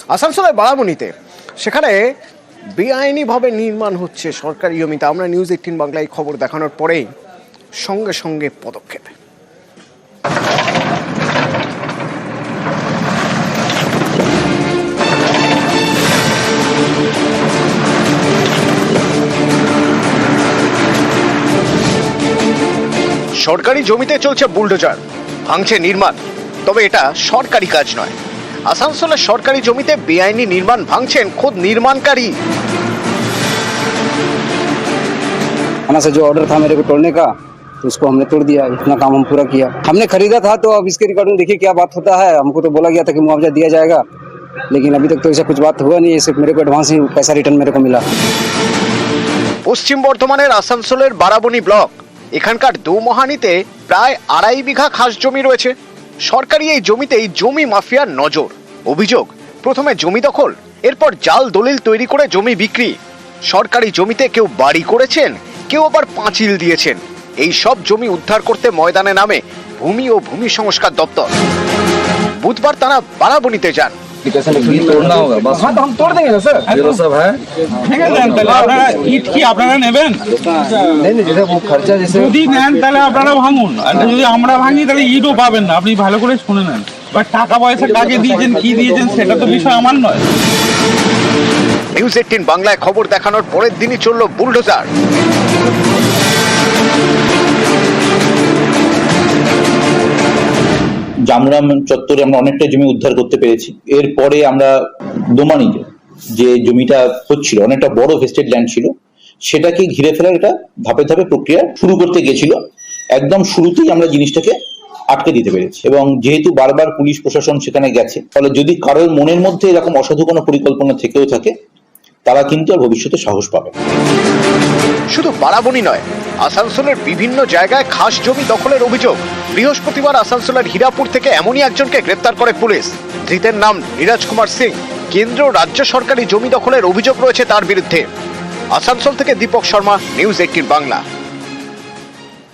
আসানসোলের বারাবণীতে সেখানে বেআইনিভাবে নির্মাণ হচ্ছে সরকারি জমিতে। আমরা নিউজ 18 বাংলায় খবর দেখানোর পরেই সঙ্গে সঙ্গে পদক্ষেপ। সরকারি জমিতে চলছে বুলডোজার, ভাঙছে নির্মাণ। তবে এটা সরকারি কাজ নয়। আসানসোলের সরকারি জমিতে বেআইনি নির্মাণ ভাঙছেন খোদ নির্মাণকারী। थाना से जो ऑर्डर था मेरे को तोड़ने का, तो उसको हमने तोड़ दिया। इतना काम हम पूरा किया। हमने खरीदा था, तो अब इसके रिकॉर्डिंग देखिए क्या बात होता है। हमको तो बोला गया था कि मुआवजा दिया जाएगा, लेकिन अभी तक तो ऐसा कुछ बात हुआ नहीं है। सिर्फ मेरे को एडवांस ही पैसा रिटर्न मेरे को मिला। পশ্চিম বর্ধমানের আসানসোলের বারাবণী ব্লক, এখানকার দোমহানিতে প্রায় 2.5 বিঘা খাস জমি রয়েছে। সরকারি এই জমিতেই জমি মাফিয়ার নজর। অভিযোগ, প্রথমে জমি দখল, এরপর জাল দলিল তৈরি করে জমি বিক্রি। সরকারি জমিতে কেউ বাড়ি করেছেন, কেউ আবার পাঁচিল দিয়েছেন। এই সব জমি উদ্ধার করতে ময়দানে নামে ভূমি ও ভূমি সংস্কার দপ্তর। বুধবার তারা বারাবণীতে যান। तोड़ना होगा बस। हाँ, तो हम तोड़ देंगे ना सर। जो सब है আপনারা ইট কি আপনারা নেবেন? नहीं, जैसे वो खर्चा जैसे যদি নেন তাহলে আপনারা ভাঙুন, আর যদি আমরা ভাঙি তাহলে ইটও পাবেন না। আপনি ভালো করে শুনে নেন। বা টাকা পয়সা কাকে দিয়েছেন, কি দিয়েছেন, সেটা তো বিষয় আমার নয়। নিউজ 18 বাংলায় খবর দেখানোর পরের দিনই চলল বুলডোজার। জামরাম চত্বরে আমরা অনেকটা জমি উদ্ধার করতে পেরেছি। এরপরে আমরা দোমানিতে যে জমিটা হচ্ছিল, অনেকটা বড় ভেস্টেড ল্যান্ড ছিল, সেটাকে ঘিরে ফেলার এটা ধাপে ধাপে প্রক্রিয়া শুরু করতে গেছিল। একদম শুরুতেই আমরা জিনিসটাকে আটকে দিতে পেরেছি, এবং যেহেতু বারবার পুলিশ প্রশাসন সেখানে গেছে, ফলে যদি কারোর মনের মধ্যে এরকম অসাধু কোনো পরিকল্পনা থেকেও থাকে, তারা কিন্তু আর ভবিষ্যতে সাহস পাবে। শুধু বারাবণী নয়, আসানসোলের বিভিন্ন জায়গায় খাস জমি দখলের অভিযোগ। বৃহস্পতিবার আসানসোলের হীরাপুর থেকে এমনই একজনকে গ্রেপ্তার করে পুলিশ। ধৃতের নাম নীরজ কুমার সিং। কেন্দ্র রাজ্য সরকারি জমি দখলের অভিযোগ রয়েছে তার বিরুদ্ধে। আসানসোল থেকে দীপক শর্মা, নিউজ 18 বাংলা।